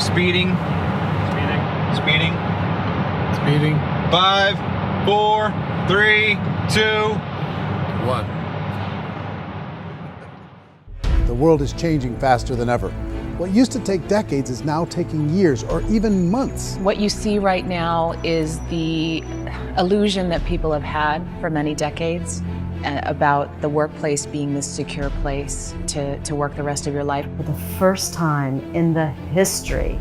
Speeding. Speeding. Speeding. 5, 4, 3, 2, 1. The world is changing faster than ever. What used to take decades is now taking years or even months. What you see right now is the illusion that people have had for many decades about the workplace being this secure place to work the rest of your life. For the first time in the history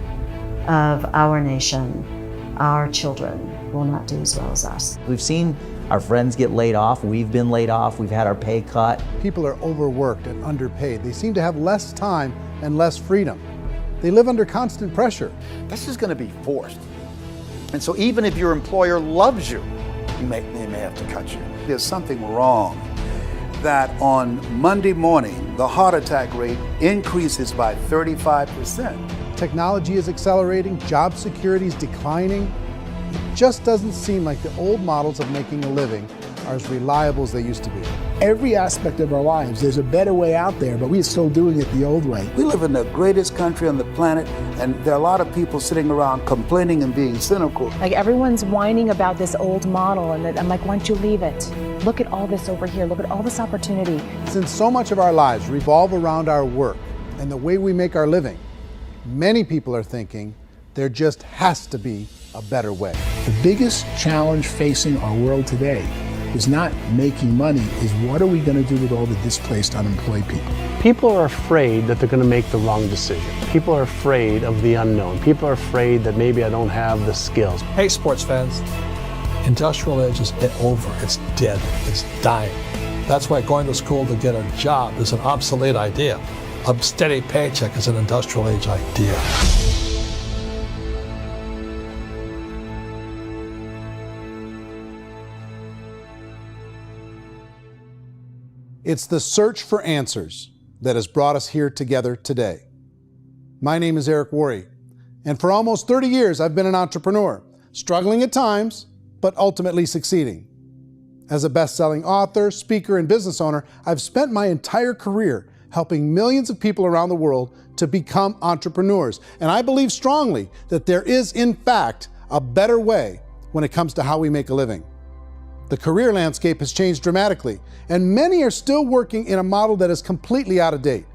of our nation, our children will not do as well as us. We've seen our friends get laid off, we've been laid off, we've had our pay cut. People are overworked and underpaid. They seem to have less time and less freedom. They live under constant pressure. This is going to be forced. And so even if your employer loves you, they may have to cut you. There's something wrong that on Monday morning, the heart attack rate increases by 35%. Technology is accelerating, job security is declining. It just doesn't seem like the old models of making a living are as reliable as they used to be. Every aspect of our lives, there's a better way out there, but we're still doing it the old way. We live in the greatest country on the planet, and there are a lot of people sitting around complaining and being cynical. Like everyone's whining about this old model, and I'm like, why don't you leave it? Look at all this over here. Look at all this opportunity. Since so much of our lives revolve around our work and the way we make our living, many people are thinking there just has to be a better way. The biggest challenge facing our world today is not making money, is what are we going to do with all the displaced, unemployed people? People are afraid that they're going to make the wrong decision. People are afraid of the unknown. People are afraid that maybe I don't have the skills. Hey, sports fans. Industrial age is over. It's dead. It's dying. That's why going to school to get a job is an obsolete idea. A steady paycheck is an industrial age idea. It's the search for answers that has brought us here together today. My name is Eric Worre, and for almost 30 years I've been an entrepreneur, struggling at times, but ultimately succeeding. As a best-selling author, speaker, and business owner, I've spent my entire career helping millions of people around the world to become entrepreneurs. And I believe strongly that there is, in fact, a better way when it comes to how we make a living. The career landscape has changed dramatically, and many are still working in a model that is completely out of date.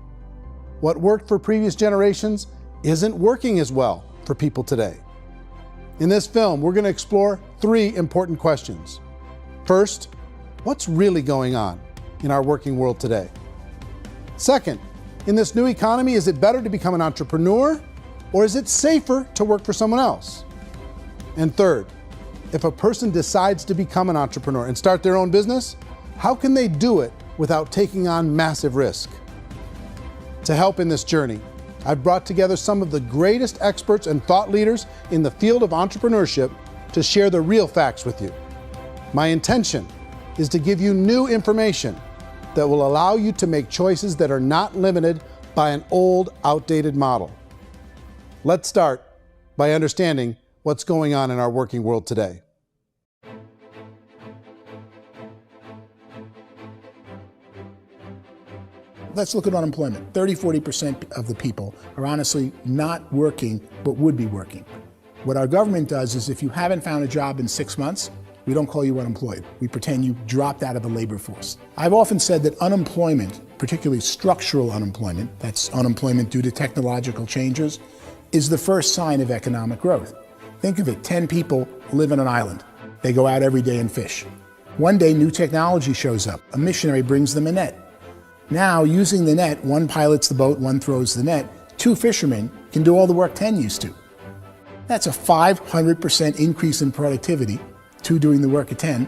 What worked for previous generations isn't working as well for people today. In this film, we're going to explore 3 important questions. First, what's really going on in our working world today? Second, in this new economy, is it better to become an entrepreneur, or is it safer to work for someone else? And third, if a person decides to become an entrepreneur and start their own business, how can they do it without taking on massive risk? To help in this journey, I've brought together some of the greatest experts and thought leaders in the field of entrepreneurship to share the real facts with you. My intention is to give you new information that will allow you to make choices that are not limited by an old, outdated model. Let's start by understanding what's going on in our working world today. Let's look at unemployment. 30–40% of the people are honestly not working, but would be working. What our government does is if you haven't found a job in 6 months, we don't call you unemployed. We pretend you dropped out of the labor force. I've often said that unemployment, particularly structural unemployment, that's unemployment due to technological changes, is the first sign of economic growth. Think of it, 10 people live on an island. They go out every day and fish. One day, new technology shows up. A missionary brings them a net. Now, using the net, one pilots the boat, one throws the net. 2 fishermen can do all the work 10 used to. That's a 500% increase in productivity, 2 doing the work of 10,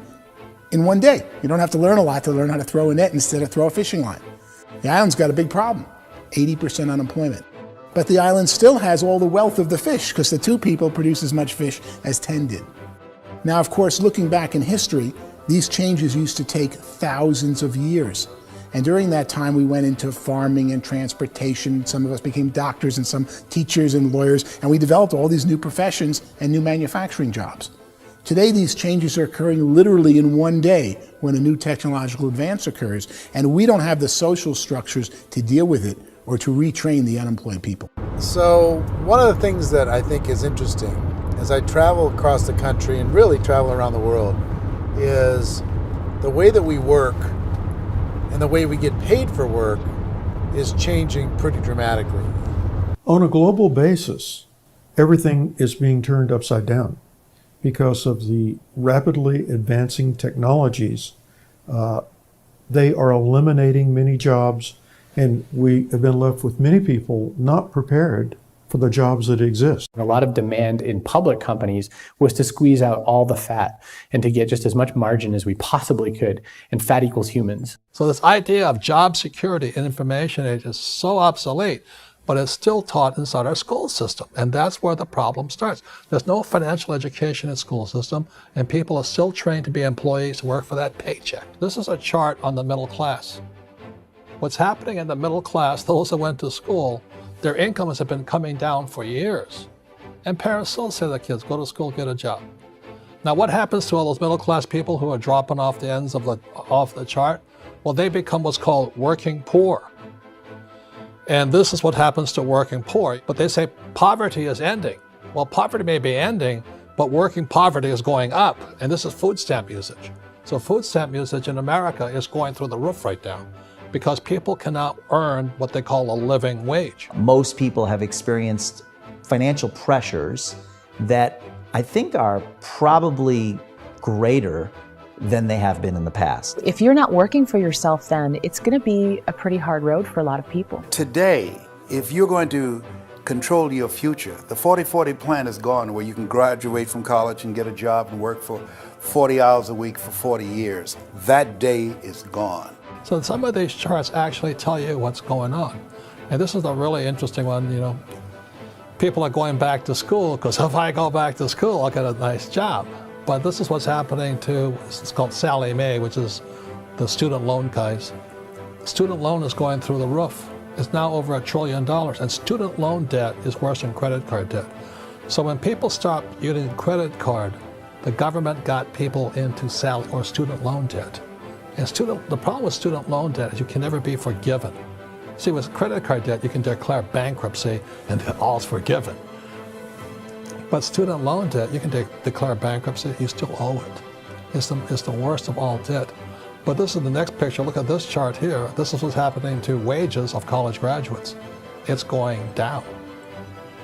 in one day. You don't have to learn a lot to learn how to throw a net instead of throw a fishing line. The island's got a big problem, 80% unemployment. But the island still has all the wealth of the fish because the 2 people produce as much fish as 10 did. Now, of course, looking back in history, these changes used to take thousands of years. And during that time, we went into farming and transportation. Some of us became doctors and some teachers and lawyers, and we developed all these new professions and new manufacturing jobs. Today, these changes are occurring literally in one day when a new technological advance occurs, and we don't have the social structures to deal with it or to retrain the unemployed people. So one of the things that I think is interesting as I travel across the country and really travel around the world is the way that we work and the way we get paid for work is changing pretty dramatically. On a global basis, everything is being turned upside down because of the rapidly advancing technologies. They are eliminating many jobs, and we have been left with many people not prepared for the jobs that exist. A lot of demand in public companies was to squeeze out all the fat and to get just as much margin as we possibly could, and fat equals humans. So this idea of job security in information age is so obsolete, but it's still taught inside our school system, and that's where the problem starts. There's no financial education in the school system, and people are still trained to be employees to work for that paycheck. This is a chart on the middle class. What's happening in the middle class, those that went to school, their incomes have been coming down for years. And parents still say to their kids, go to school, get a job. Now what happens to all those middle class people who are dropping off the ends of the chart? Well, they become what's called working poor. And this is what happens to working poor. But they say poverty is ending. Well, poverty may be ending, but working poverty is going up. And this is food stamp usage. So food stamp usage in America is going through the roof right now, because people cannot earn what they call a living wage. Most people have experienced financial pressures that I think are probably greater than they have been in the past. If you're not working for yourself, then it's going to be a pretty hard road for a lot of people. Today, if you're going to control your future, the 40-40 plan is gone, where you can graduate from college and get a job and work for 40 hours a week for 40 years. That day is gone. So some of these charts actually tell you what's going on. And this is a really interesting one, you know. People are going back to school because if I go back to school, I'll get a nice job. But this is what's happening to, it's called Sallie Mae, which is the student loan guys. Student loan is going through the roof. It's now over $1 trillion, and student loan debt is worse than credit card debt. So when people stopped using credit card, the government got people into student loan debt. And the problem with student loan debt is you can never be forgiven. See, with credit card debt, you can declare bankruptcy and then all's forgiven. But student loan debt, you can declare bankruptcy, you still owe it. It's the worst of all debt. But this is the next picture. Look at this chart here. This is what's happening to wages of college graduates. It's going down.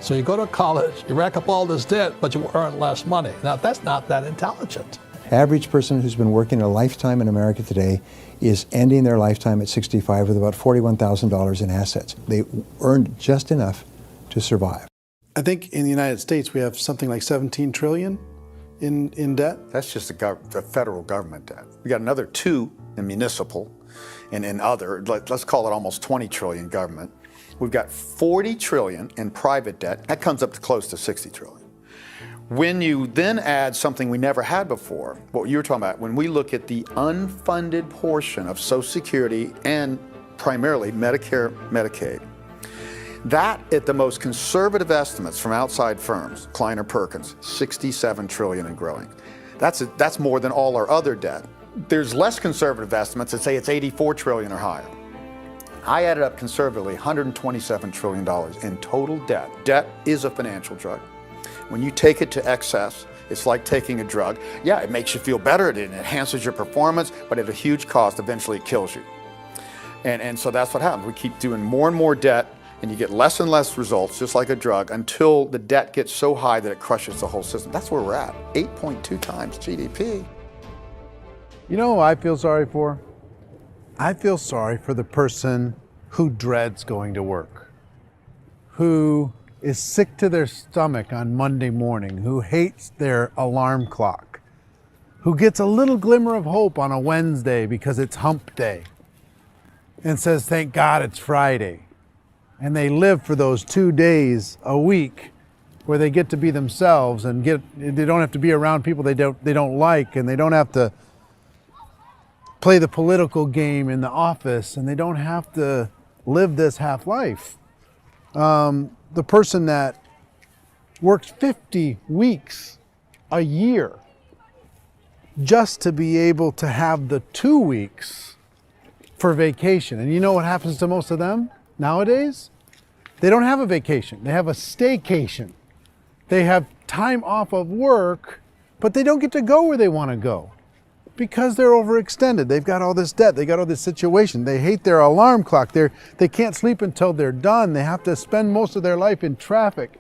So you go to college, you rack up all this debt, but you earn less money. Now, that's not that intelligent. Average person who's been working a lifetime in America today is ending their lifetime at 65 with about $41,000 in assets. They earned just enough to survive. I think in the United States we have something like 17 trillion in debt. That's just the federal government debt. We got another 2 in municipal and in other, let's call it almost 20 trillion government. We've got 40 trillion in private debt. That comes up to close to 60 trillion. When you then add something we never had before, what you were talking about, when we look at the unfunded portion of Social Security and primarily Medicare, Medicaid, that at the most conservative estimates from outside firms, Kleiner Perkins, 67 trillion and growing. That's more than all our other debt. There's less conservative estimates that say it's 84 trillion or higher. I added up conservatively $127 trillion in total debt. Debt is a financial drug. When you take it to excess, it's like taking a drug. Yeah, it makes you feel better, it enhances your performance, but at a huge cost, eventually it kills you. And so that's what happens. We keep doing more and more debt, and you get less and less results, just like a drug, until the debt gets so high that it crushes the whole system. That's where we're at, 8.2 times GDP. You know who I feel sorry for? I feel sorry for the person who dreads going to work, who is sick to their stomach on Monday morning, who hates their alarm clock, who gets a little glimmer of hope on a Wednesday because it's hump day and says, thank God it's Friday. And they live for those 2 days a week where they get to be themselves and they don't have to be around people they don't like, and they don't have to play the political game in the office, and they don't have to live this half life. The person that works 50 weeks a year just to be able to have the 2 weeks for vacation. And you know what happens to most of them nowadays? They don't have a vacation. They have a staycation. They have time off of work, but they don't get to go where they want to go because they're overextended. They've got all this debt. They got all this situation. They hate their alarm clock. They can't sleep until they're done. They have to spend most of their life in traffic.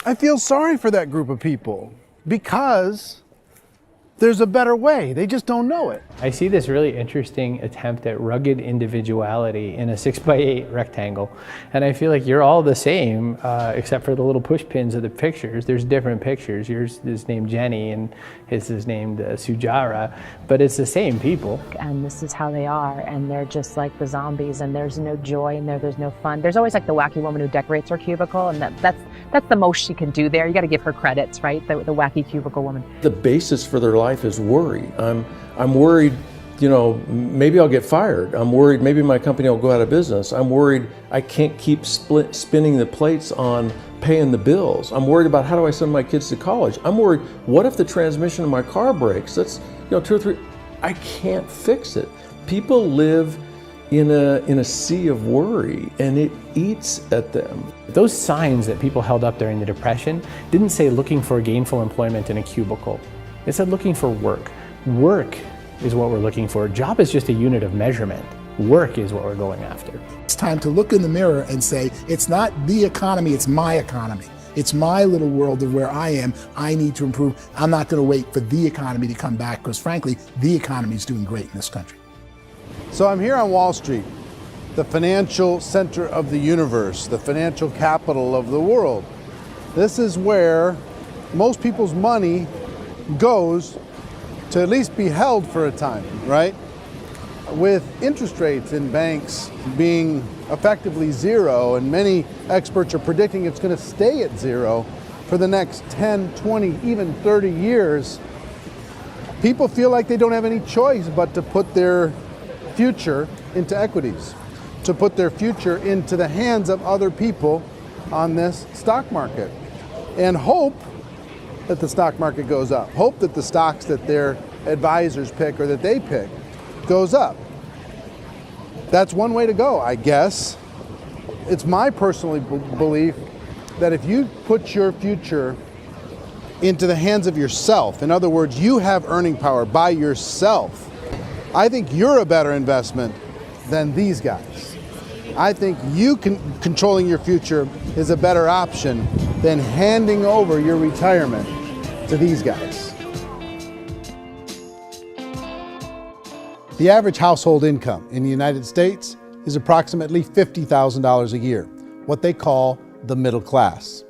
I feel sorry for that group of people because there's a better way. They just don't know it. I see this really interesting attempt at rugged individuality in a 6x8 rectangle. And I feel like you're all the same, except for the little push pins of the pictures. There's different pictures. Yours is named Jenny and his is named Sujara, but it's the same people. And this is how they are, and they're just like the zombies, and there's no joy in there, there's no fun. There's always like the wacky woman who decorates her cubicle, and that's the most she can do there. You got to give her credits, right? The wacky cubicle woman. The basis for their life is worry. I'm worried, you know, maybe I'll get fired. I'm worried maybe my company will go out of business. I'm worried I can't keep spinning the plates on paying the bills. I'm worried about how do I send my kids to college. I'm worried, what if the transmission of my car breaks? That's, you know, 2 or 3, I can't fix it. People live in a sea of worry, and it eats at them. Those signs that people held up during the Depression didn't say looking for gainful employment in a cubicle. It said looking for work. Work is what we're looking for. Job is just a unit of measurement. Work is what we're going after. It's time to look in the mirror and say, it's not the economy, it's my economy. It's my little world of where I am. I need to improve. I'm not going to wait for the economy to come back because frankly, the economy is doing great in this country. So I'm here on Wall Street, the financial center of the universe, the financial capital of the world. This is where most people's money goes to at least be held for a time, right? With interest rates in banks being effectively zero, and many experts are predicting it's going to stay at zero for the next 10, 20, even 30 years, people feel like they don't have any choice but to put their future into equities, to put their future into the hands of other people on this stock market, and hope that the stock market goes up, hope that the stocks that their advisors pick or that they pick goes up. That's one way to go, I guess. It's my personal belief that if you put your future into the hands of yourself, in other words, you have earning power by yourself, I think you're a better investment than these guys. I think you controlling your future is a better option than handing over your retirement to these guys. The average household income in the United States is approximately $50,000 a year, what they call the middle class.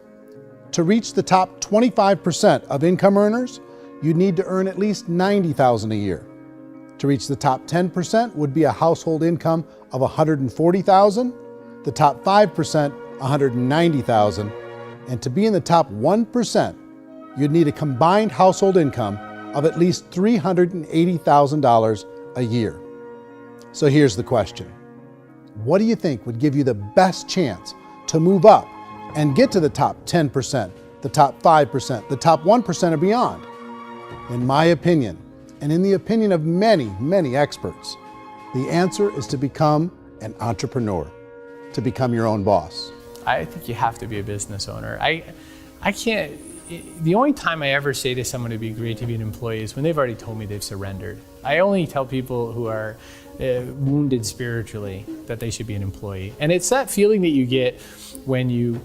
To reach the top 25% of income earners, you'd need to earn at least $90,000 a year. To reach the top 10% would be a household income of $140,000, the top 5%, $190,000, and to be in the top 1%, you'd need a combined household income of at least $380,000 a year. So here's the question. What do you think would give you the best chance to move up and get to the top 10%, the top 5%, the top 1% or beyond? In my opinion, and in the opinion of many, many experts, the answer is to become an entrepreneur, to become your own boss. I think you have to be a business owner. I can't, the only time I ever say to someone it'd be great to be an employee is when they've already told me they've surrendered. I only tell people who are wounded spiritually that they should be an employee. And it's that feeling that you get when you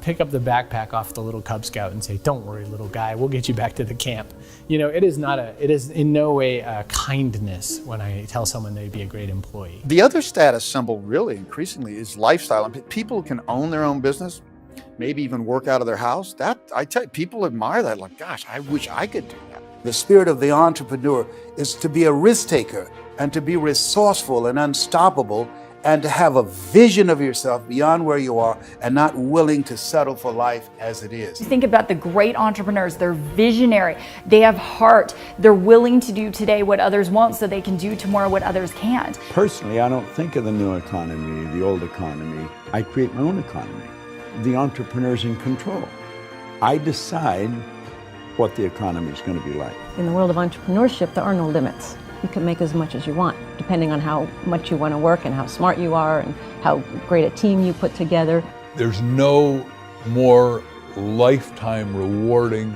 pick up the backpack off the little Cub Scout and say, "Don't worry, little guy, we'll get you back to the camp." You know, it is in no way a kindness when I tell someone they'd be a great employee. The other status symbol really increasingly is lifestyle. I mean, people can own their own business, maybe even work out of their house. That, I tell you, people admire that. Like, gosh, I wish I could do that. The spirit of the entrepreneur is to be a risk taker and to be resourceful and unstoppable and to have a vision of yourself beyond where you are and not willing to settle for life as it is. Think about the great entrepreneurs. They're visionary. They have heart. They're willing to do today what others won't so they can do tomorrow what others can't. Personally, I don't think of the new economy, the old economy. I create my own economy. The entrepreneur's in control. I decide what the economy is going to be like. In the world of entrepreneurship, there are no limits. you can make as much as you want, depending on how much you want to work and how smart you are and how great a team you put together. There's no more lifetime rewarding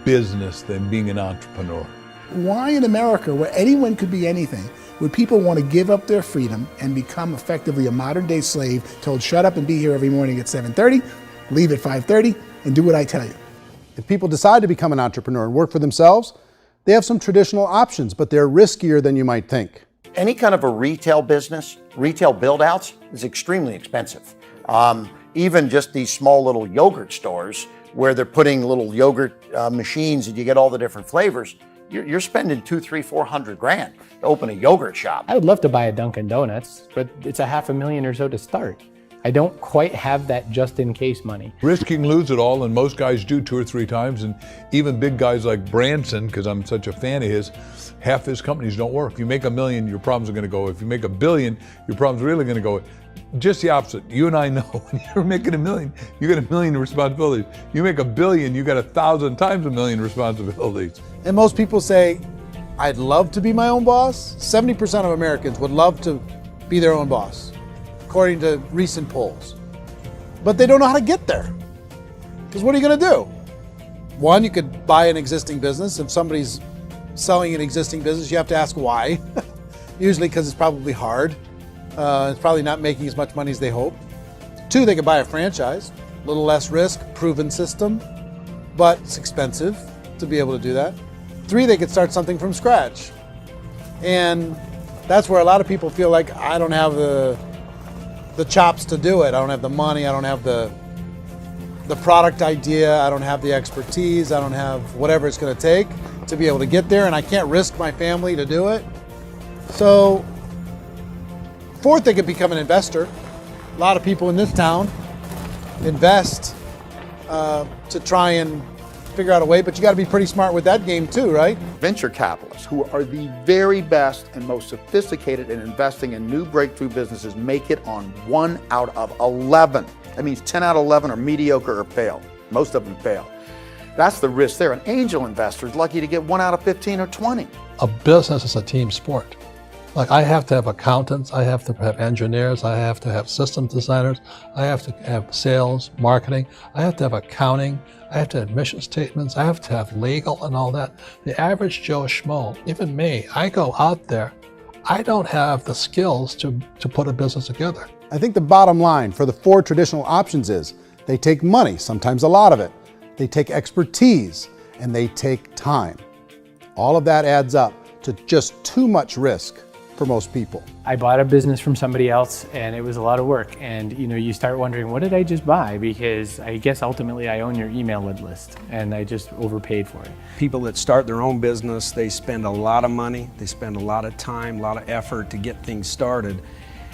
business than being an entrepreneur. Why in America, where anyone could be anything, would people want to give up their freedom and become effectively a modern-day slave, told shut up and be here every morning at 7:30, leave at 5:30, and do what I tell you? If people decide to become an entrepreneur and work for themselves, they have some traditional options, but they're riskier than you might think. Any kind of a retail business, retail build-outs, is extremely expensive. Even just these small little yogurt stores where they're putting little yogurt machines and you get all the different flavors, you're spending $200,000, $300,000, $400,000 to open a yogurt shop. I would love to buy a Dunkin' Donuts, but it's $500,000 or so to start. I don't quite have that just in case money. Risk you can lose it all, and most guys do 2 or 3 times, and even big guys like Branson, because I'm such a fan of his, half his companies don't work. If you make $1 million, your problems are going to go. If you make $1 billion, your problem's really going to go. Just the opposite. You and I know when you're making $1 million, you get $1 million responsibilities. You make $1 billion, you got 1,000 times $1 million responsibilities. And most people say, I'd love to be my own boss. 70% of Americans would love to be their own boss, according to recent polls. But they don't know how to get there. Because what are you going to do? One, you could buy an existing business. If somebody's selling an existing business, you have to ask why. Usually because it's probably hard. It's probably not making as much money as they hope. 2, they could buy a franchise. A little less risk, proven system, but it's expensive to be able to do that. 3, they could start something from scratch. And that's where a lot of people feel like, I don't have the chops to do it. I don't have the money. I don't have the product idea. I don't have the expertise. I don't have whatever it's going to take to be able to get there, and I can't risk my family to do it. So, 4th, they could become an investor. A lot of people in this town invest to try and figure out a way, but you got to be pretty smart with that game too, right? Venture capitalists, who are the very best and most sophisticated in investing in new breakthrough businesses, make it on 1 out of 11. That means 10 out of 11 are mediocre or fail. Most of them fail. That's the risk there. An angel investor is lucky to get 1 out of 15 or 20. A business is a team sport. Like, I have to have accountants, I have to have engineers, I have to have systems designers, I have to have sales, marketing, I have to have accounting, I have to have mission statements, I have to have legal and all that. The average Joe Schmo, even me, I go out there, I don't have the skills to put a business together. I think the bottom line for the 4 traditional options is they take money, sometimes a lot of it. They take expertise, and they take time. All of that adds up to just too much risk for most people. I bought a business from somebody else and it was a lot of work. And you start wondering, what did I just buy? Because I guess ultimately I own your email list and I just overpaid for it. People that start their own business, they spend a lot of money, they spend a lot of time, a lot of effort to get things started.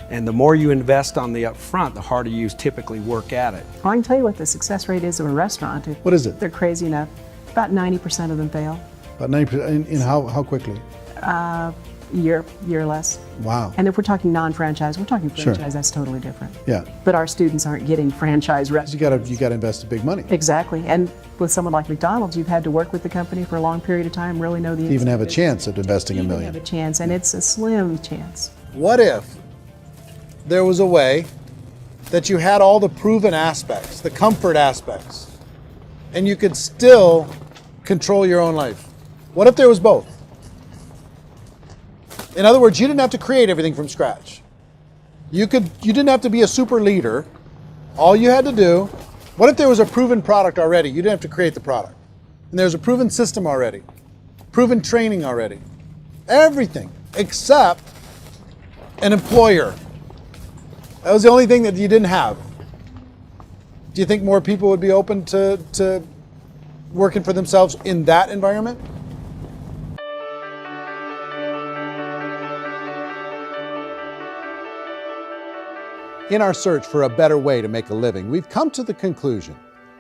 And the more you invest on the upfront, the harder you typically work at it. I can tell you what the success rate is of a restaurant. What is it? They're crazy enough. About 90% of them fail. About 90%, in how quickly? Year or less. Wow. And if we're talking non-franchise, we're talking franchise, Sure. that's totally different. Yeah. But our students aren't getting franchise restaurants. You got to invest big money. Exactly. And with someone like McDonald's, you've had to work with the company for a long period of time, really know the To even have a business. chance at investing $1 Even million. have a chance, and it's a slim chance. What if there was a way that you had all the proven aspects, the comfort aspects, and you could still control your own life? What if there was both? In other words, you didn't have to create everything from scratch. You didn't have to be a super leader. All you had to do, what if there was a proven product already? You didn't have to create the product. And there's a proven system already, proven training already. Everything except an employer. That was the only thing that you didn't have. Do you think more people would be open to working for themselves in that environment? In our search for a better way to make a living, we've come to the conclusion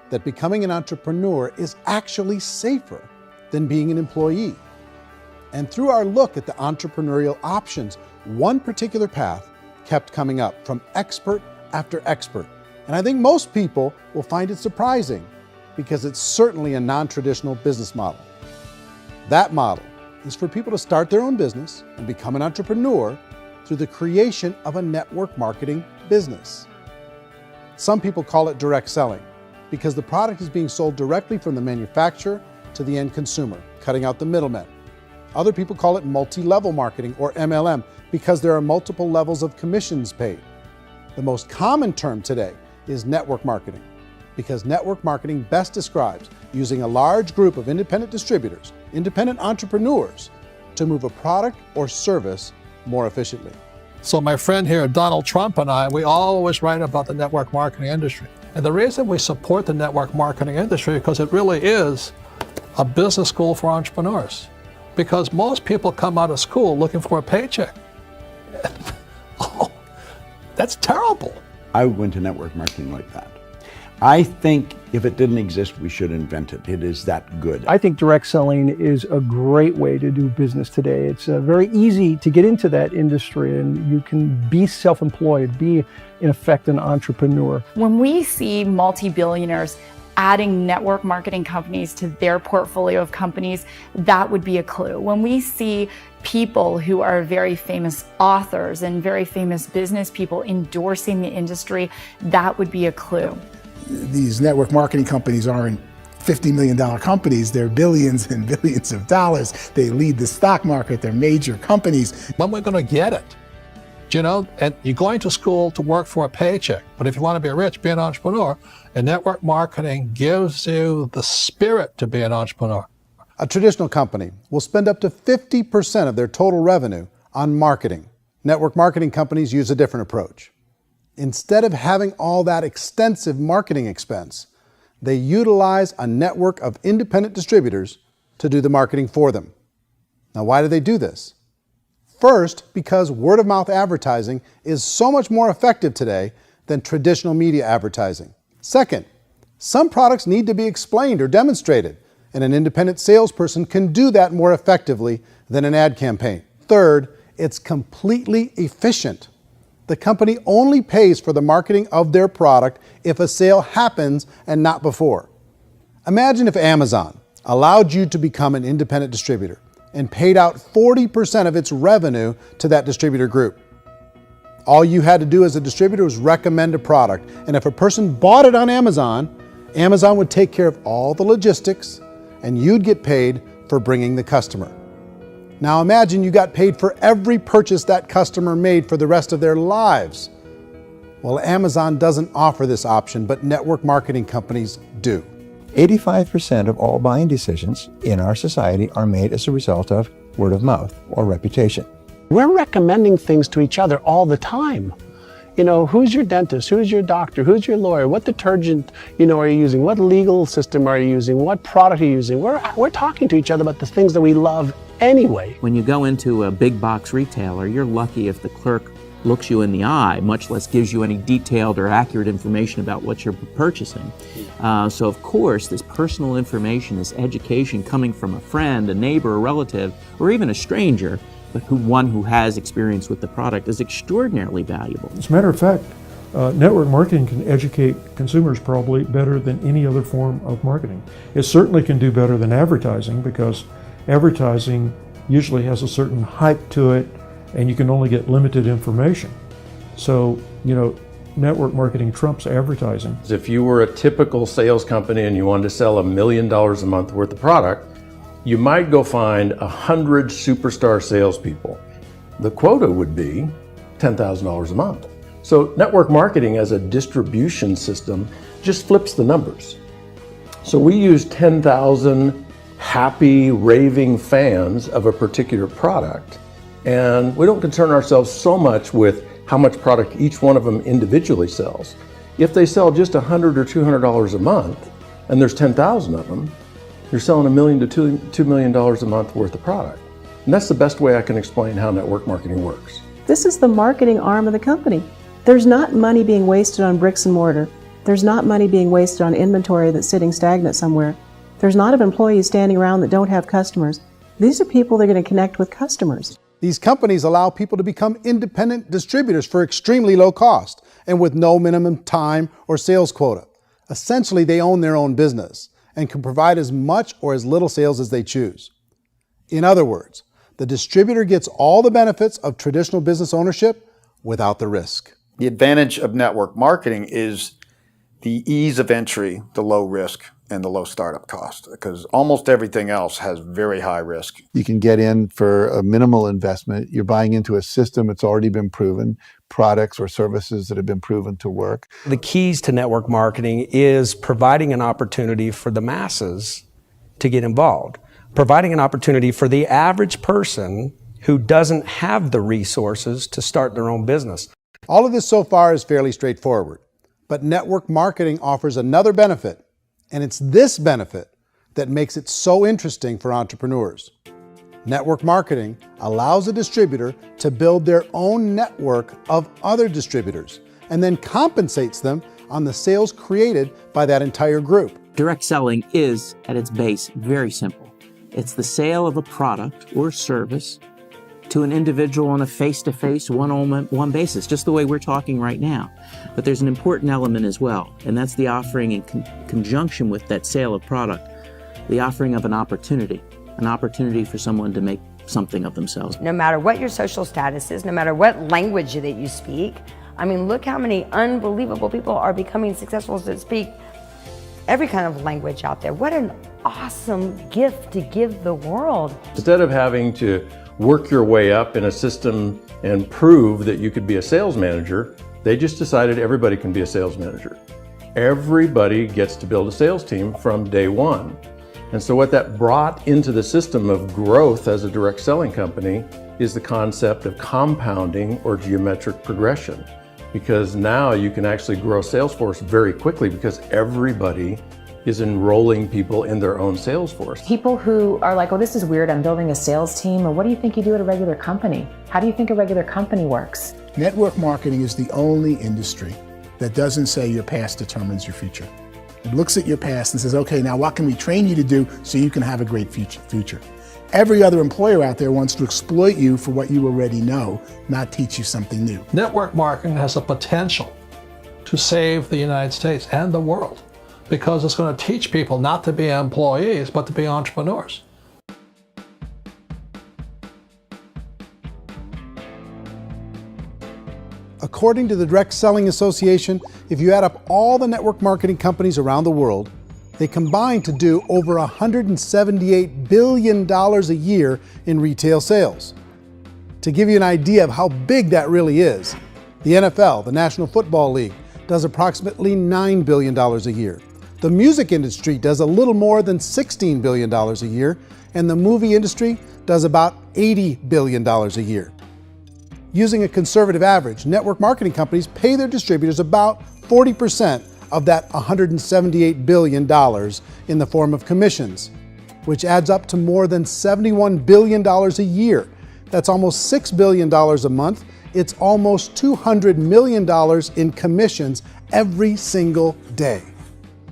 that becoming an entrepreneur is actually safer than being an employee. And through our look at the entrepreneurial options, one particular path kept coming up from expert after expert. And I think most people will find it surprising because it's certainly a non-traditional business model. That model is for people to start their own business and become an entrepreneur through the creation of a network marketing business. Some people call it direct selling because the product is being sold directly from the manufacturer to the end consumer, cutting out the middlemen. Other people call it multi-level marketing, or MLM, because there are multiple levels of commissions paid. The most common term today is network marketing, because network marketing best describes using a large group of independent distributors, independent entrepreneurs, to move a product or service more efficiently. So my friend here, Donald Trump, and I, we always write about the network marketing industry. And the reason we support the network marketing industry is because it really is a business school for entrepreneurs. Because most people come out of school looking for a paycheck. Oh, that's terrible. I went to network marketing like that. I think if it didn't exist, we should invent it. It is that good. I think direct selling is a great way to do business today. It's very easy to get into that industry, and you can be self-employed, be in effect an entrepreneur. When we see multi-billionaires adding network marketing companies to their portfolio of companies, that would be a clue. When we see people who are very famous authors and very famous business people endorsing the industry, that would be a clue. These network marketing companies aren't $50 million companies, they're billions and billions of dollars. They lead the stock market, they're major companies. When we're going to get it? You know, and you're going to school to work for a paycheck, but if you want to be rich, be an entrepreneur, and network marketing gives you the spirit to be an entrepreneur. A traditional company will spend up to 50% of their total revenue on marketing. Network marketing companies use a different approach. Instead of having all that extensive marketing expense, they utilize a network of independent distributors to do the marketing for them. Now, why do they do this? First, because word-of-mouth advertising is so much more effective today than traditional media advertising. Second, some products need to be explained or demonstrated, and an independent salesperson can do that more effectively than an ad campaign. Third, it's completely efficient. The company only pays for the marketing of their product if a sale happens and not before. Imagine if Amazon allowed you to become an independent distributor and paid out 40% of its revenue to that distributor group. All you had to do as a distributor was recommend a product, and if a person bought it on Amazon, Amazon would take care of all the logistics, and you'd get paid for bringing the customer. Now imagine you got paid for every purchase that customer made for the rest of their lives. Well, Amazon doesn't offer this option, but network marketing companies do. 85% of all buying decisions in our society are made as a result of word of mouth or reputation. We're recommending things to each other all the time. You know, who's your dentist? Who's your doctor? Who's your lawyer? What detergent, are you using? What legal system are you using? What product are you using? We're talking to each other about the things that we love anyway. When you go into a big box retailer, you're lucky if the clerk looks you in the eye, much less gives you any detailed or accurate information about what you're purchasing. So of course, this personal information, this education coming from a friend, a neighbor, a relative, or even a stranger, but one who has experience with the product is extraordinarily valuable. As a matter of fact, network marketing can educate consumers probably better than any other form of marketing. It certainly can do better than advertising because advertising usually has a certain hype to it and you can only get limited information. So, network marketing trumps advertising. If you were a typical sales company and you wanted to sell $1 million a month worth of product, you might go find 100 superstar salespeople. The quota would be $10,000 a month. So network marketing as a distribution system just flips the numbers. So we use 10,000 happy, raving fans of a particular product, and we don't concern ourselves so much with how much product each one of them individually sells. If they sell just $100 or $200 a month, and there's 10,000 of them, you're selling $1 million to $2 million a month worth of product. And that's the best way I can explain how network marketing works. This is the marketing arm of the company. There's not money being wasted on bricks and mortar. There's not money being wasted on inventory that's sitting stagnant somewhere. There's not of employees standing around that don't have customers. These are people that are going to connect with customers. These companies allow people to become independent distributors for extremely low cost and with no minimum time or sales quota. Essentially, they own their own business and can provide as much or as little sales as they choose. In other words, the distributor gets all the benefits of traditional business ownership without the risk. The advantage of network marketing is the ease of entry, the low risk, and the low startup cost, because almost everything else has very high risk. You can get in for a minimal investment. You're buying into a system that's already been proven, products or services that have been proven to work. The keys to network marketing is providing an opportunity for the masses to get involved, providing an opportunity for the average person who doesn't have the resources to start their own business. All of this so far is fairly straightforward, but network marketing offers another benefit, and it's this benefit that makes it so interesting for entrepreneurs. Network marketing allows a distributor to build their own network of other distributors and then compensates them on the sales created by that entire group. Direct selling is, at its base, very simple. It's the sale of a product or service to an individual on a face-to-face, one-on-one basis, just the way we're talking right now. But there's an important element as well, and that's the offering in conjunction with that sale of product, the offering of an opportunity for someone to make something of themselves. No matter what your social status is, no matter what language that you speak, I mean, look how many unbelievable people are becoming successful that speak every kind of language out there. What an awesome gift to give the world. Instead of having to work your way up in a system and prove that you could be a sales manager, they just decided everybody can be a sales manager. Everybody gets to build a sales team from day one. And so what that brought into the system of growth as a direct selling company is the concept of compounding or geometric progression. Because now you can actually grow sales force very quickly because everybody is enrolling people in their own sales force. People who are like, oh, this is weird, I'm building a sales team, or what do you think you do at a regular company? How do you think a regular company works? Network marketing is the only industry that doesn't say your past determines your future. It looks at your past and says, okay, now what can we train you to do so you can have a great future? Every other employer out there wants to exploit you for what you already know, not teach you something new. Network marketing has the potential to save the United States and the world because it's going to teach people not to be employees, but to be entrepreneurs. According to the Direct Selling Association, if you add up all the network marketing companies around the world, they combine to do over $178 billion a year in retail sales. To give you an idea of how big that really is, the NFL, the National Football League, does approximately $9 billion a year. The music industry does a little more than $16 billion a year, and the movie industry does about $80 billion a year. Using a conservative average, network marketing companies pay their distributors about 40% of that $178 billion in the form of commissions, which adds up to more than $71 billion a year. That's almost $6 billion a month. It's almost $200 million in commissions every single day.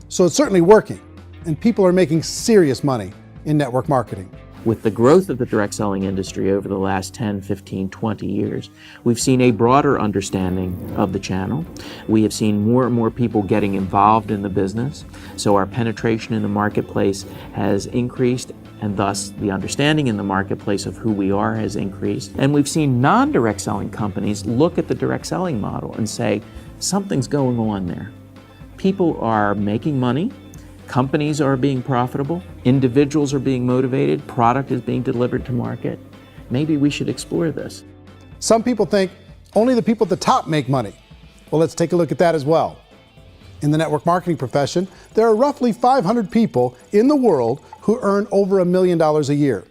So it's certainly working, and people are making serious money in network marketing. With the growth of the direct selling industry over the last 10, 15, 20 years, we've seen a broader understanding of the channel. We have seen more and more people getting involved in the business, so our penetration in the marketplace has increased, and thus the understanding in the marketplace of who we are has increased. And we've seen non-direct selling companies look at the direct selling model and say, something's going on there. People are making money, companies are being profitable, individuals are being motivated, product is being delivered to market. Maybe we should explore this. Some people think only the people at the top make money. Well, let's take a look at that as well. In the network marketing profession, there are roughly 500 people in the world who earn over $1 million a year.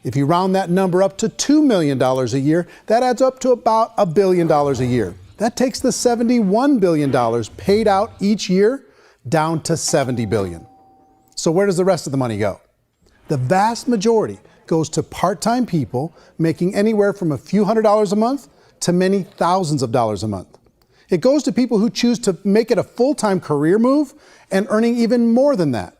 If you round that number up to $2 million a year, that adds up to about $1 billion a year. That takes the $71 billion paid out each year down to $70 billion. So where does the rest of the money go? The vast majority goes to part-time people making anywhere from a few $100s a month to many thousands of dollars a month. It goes to people who choose to make it a full-time career move and earning even more than that.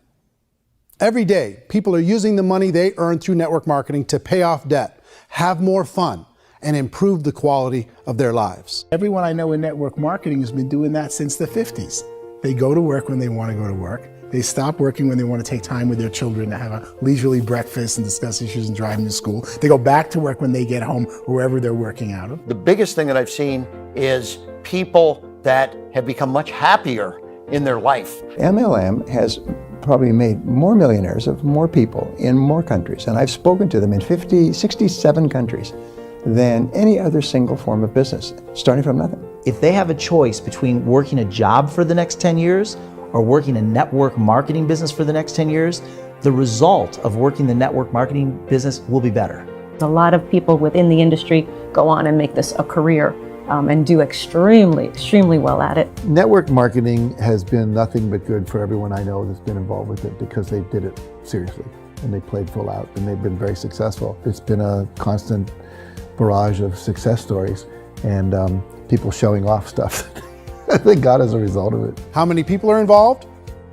Every day, people are using the money they earn through network marketing to pay off debt, have more fun, and improve the quality of their lives. Everyone I know in network marketing has been doing that since the 50s. They go to work when they want to go to work. They stop working when they want to take time with their children to have a leisurely breakfast and discuss issues and driving to school. They go back to work when they get home, wherever they're working out of. The biggest thing that I've seen is people that have become much happier in their life. MLM has probably made more millionaires of more people in more countries, and I've spoken to them in 67 countries, than any other single form of business, starting from nothing. If they have a choice between working a job for the next 10 years or working a network marketing business for the next 10 years, the result of working the network marketing business will be better. A lot of people within the industry go on and make this a career and do extremely well at it. Network marketing has been nothing but good for everyone I know that's been involved with it because they did it seriously and they played full out and they've been very successful. It's been a constant barrage of success stories and people showing off stuff that they got as a result of it. How many people are involved?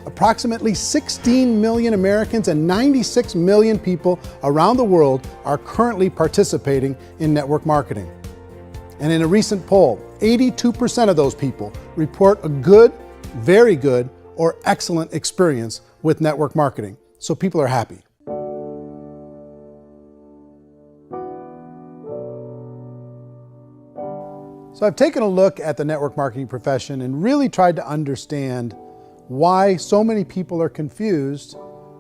Approximately 16 million Americans and 96 million people around the world are currently participating in network marketing. And in a recent poll, 82% of those people report a good, very good, or excellent experience with network marketing. So people are happy. So I've taken a look at the network marketing profession and really tried to understand why so many people are confused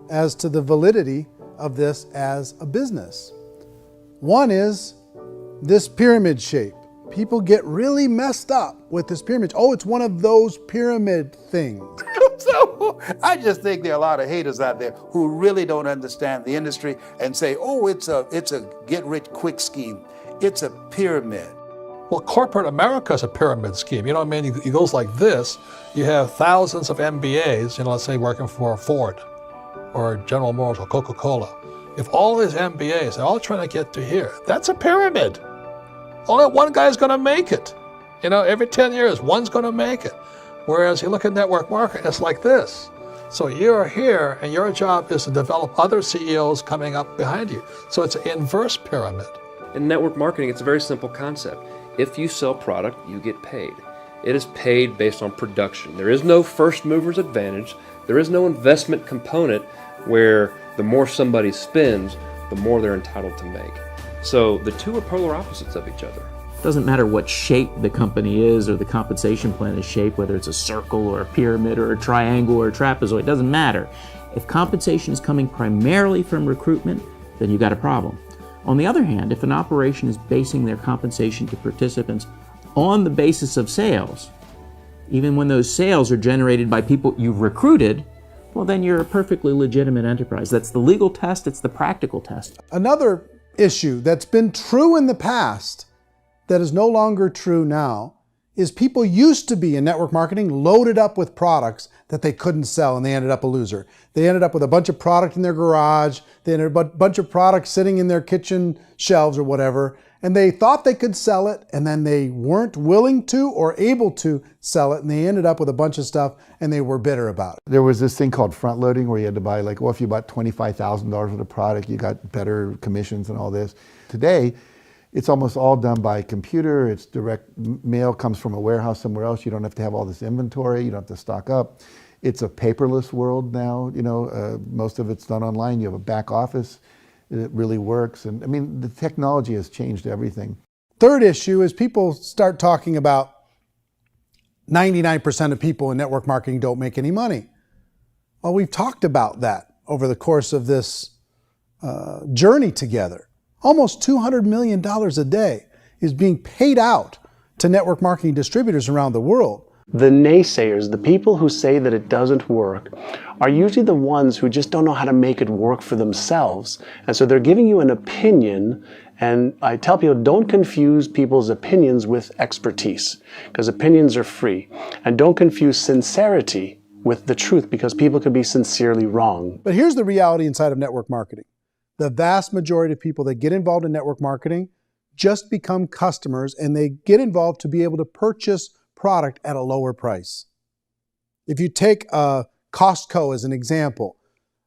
as to the validity of this as a business. One is this pyramid shape. People get really messed up with this pyramid. Oh, it's one of those pyramid things. So I just think there are a lot of haters out there who really don't understand the industry and say, oh, it's a get-rich-quick scheme. It's a pyramid. Well, corporate America is a pyramid scheme. You know what I mean? It goes like this. You have thousands of MBAs, let's say working for Ford or General Motors or Coca-Cola. If all these MBAs are all trying to get to here, that's a pyramid. Only one guy's going to make it. Every 10 years, one's going to make it. Whereas you look at network marketing, it's like this. So you're here, and your job is to develop other CEOs coming up behind you. So it's an inverse pyramid. In network marketing, it's a very simple concept. If you sell product, you get paid. It is paid based on production. There is no first mover's advantage. There is no investment component where the more somebody spends, the more they're entitled to make. So the two are polar opposites of each other. It doesn't matter what shape the company is or the compensation plan is shaped, whether it's a circle or a pyramid or a triangle or a trapezoid, it doesn't matter. If compensation is coming primarily from recruitment, then you've got a problem. On the other hand, if an operation is basing their compensation to participants on the basis of sales, even when those sales are generated by people you've recruited, well, then you're a perfectly legitimate enterprise. That's the legal test, it's the practical test. Another issue that's been true in the past that is no longer true now is people used to be in network marketing loaded up with products that they couldn't sell and they ended up a loser. They ended up with a bunch of product in their garage, they ended up with a bunch of products sitting in their kitchen shelves or whatever, and they thought they could sell it and then they weren't willing to or able to sell it and they ended up with a bunch of stuff and they were bitter about it. There was this thing called front loading where you had to buy if you bought $25,000 worth of product, you got better commissions and all this. Today, it's almost all done by computer. It's direct mail comes from a warehouse somewhere else. You don't have to have all this inventory. You don't have to stock up. It's a paperless world now. Most of it's done online. You have a back office. It really works. And the technology has changed everything. Third issue is people start talking about 99% of people in network marketing don't make any money. Well, we've talked about that over the course of this journey together. Almost $200 million a day is being paid out to network marketing distributors around the world. The naysayers, the people who say that it doesn't work, are usually the ones who just don't know how to make it work for themselves. And so they're giving you an opinion, and I tell people, don't confuse people's opinions with expertise, because opinions are free. And don't confuse sincerity with the truth, because people could be sincerely wrong. But here's the reality inside of network marketing. The vast majority of people that get involved in network marketing just become customers and they get involved to be able to purchase product at a lower price. If you take Costco as an example,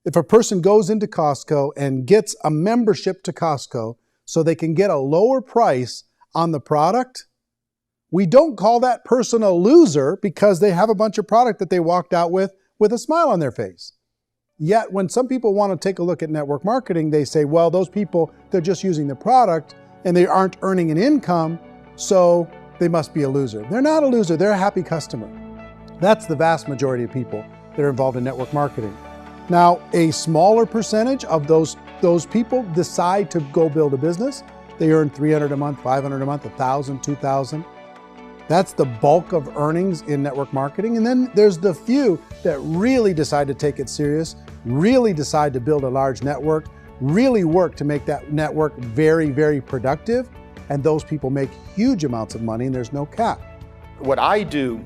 if a person goes into Costco and gets a membership to Costco so they can get a lower price on the product, we don't call that person a loser because they have a bunch of product that they walked out with with a smile on their face. Yet when some people want to take a look at network marketing, they say, well, those people, they're just using the product and they aren't earning an income, so they must be a loser. They're not a loser, they're a happy customer. That's the vast majority of people that are involved in network marketing. Now, a smaller percentage of those people decide to go build a business. They earn $300 a month, $500 a month, $1,000, $2,000. That's the bulk of earnings in network marketing. And then there's the few that really decide to take it serious, really decide to build a large network, really work to make that network very, very productive. And those people make huge amounts of money and there's no cap. What I do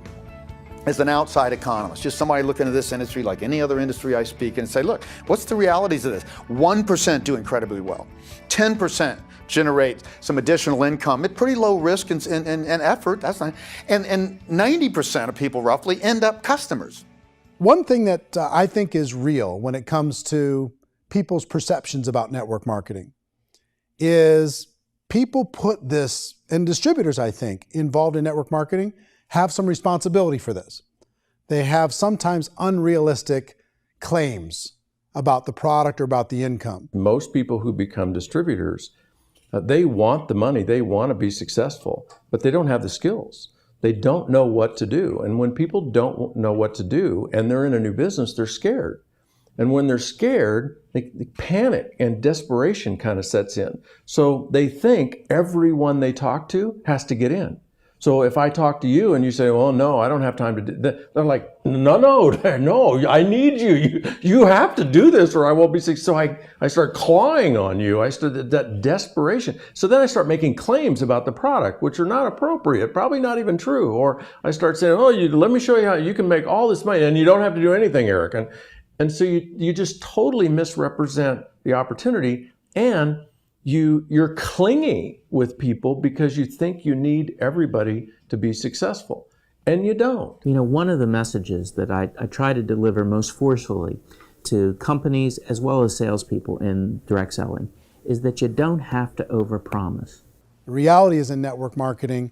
as an outside economist, just somebody looking at this industry like any other industry I speak and say, look, what's the realities of this? 1% do incredibly well. 10% generate some additional income at pretty low risk and effort. That's not, and 90% of people roughly end up customers. One thing that I think is real when it comes to people's perceptions about network marketing is people put this, and distributors, I think, involved in network marketing have some responsibility for this. They have sometimes unrealistic claims about the product or about the income. Most people who become distributors, they want the money, they want to be successful, but they don't have the skills. They don't know what to do. And when people don't know what to do and they're in a new business, they're scared. And when they're scared, they panic and desperation kind of sets in. So they think everyone they talk to has to get in. So if I talk to you and you say, well, no, I don't have time to do that, they're like, no, I need you. You have to do this or I won't be successful. So I start clawing on you. I start that desperation. So then I start making claims about the product, which are not appropriate, probably not even true. Or I start saying, oh, let me show you how you can make all this money and you don't have to do anything, Eric. And so you just totally misrepresent the opportunity, and you're clingy with people because you think you need everybody to be successful, and you don't. You know, one of the messages that I try to deliver most forcefully to companies as well as salespeople in direct selling is that you don't have to overpromise. The reality is in network marketing,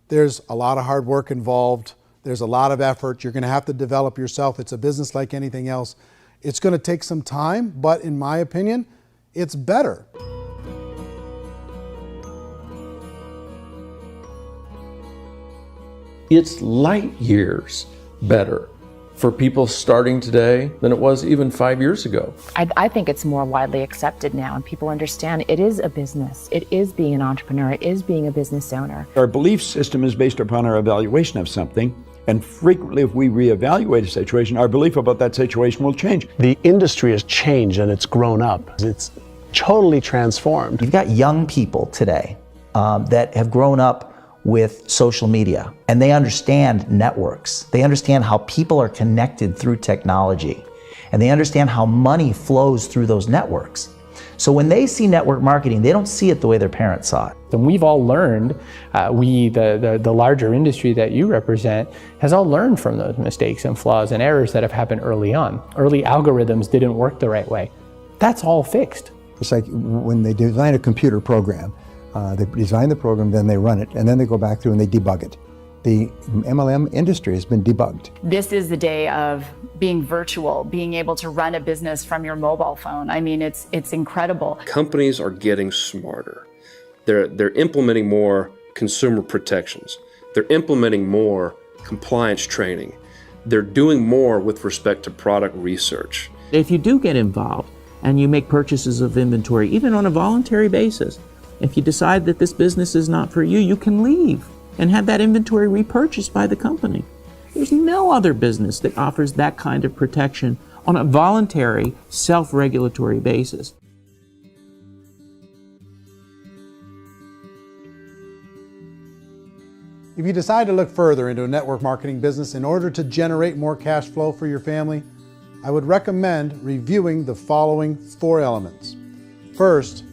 there's a lot of hard work involved. There's a lot of effort. You're going to have to develop yourself. It's a business like anything else. It's going to take some time, but in my opinion, it's better. It's light years better for people starting today than it was even 5 years ago. I think it's more widely accepted now, and people understand it is a business. It is being an entrepreneur. It is being a business owner. Our belief system is based upon our evaluation of something. And frequently, if we reevaluate a situation, our belief about that situation will change. The industry has changed and it's grown up. It's totally transformed. You've got young people today that have grown up with social media, and they understand networks. They understand how people are connected through technology, and they understand how money flows through those networks. So when they see network marketing, they don't see it the way their parents saw it. And we've all learned, the larger industry that you represent, has all learned from those mistakes and flaws and errors that have happened early on. Early algorithms didn't work the right way. That's all fixed. It's like when they design a computer program, they design the program, then they run it, and then they go back through and they debug it. The MLM industry has been debugged. This is the day of being virtual, being able to run a business from your mobile phone. I mean, it's incredible. Companies are getting smarter. They're implementing more consumer protections. They're implementing more compliance training. They're doing more with respect to product research. If you do get involved and you make purchases of inventory, even on a voluntary basis, if you decide that this business is not for you, you can leave and have that inventory repurchased by the company. There's no other business that offers that kind of protection on a voluntary, self-regulatory basis. If you decide to look further into a network marketing business in order to generate more cash flow for your family, I would recommend reviewing the following 4 elements. First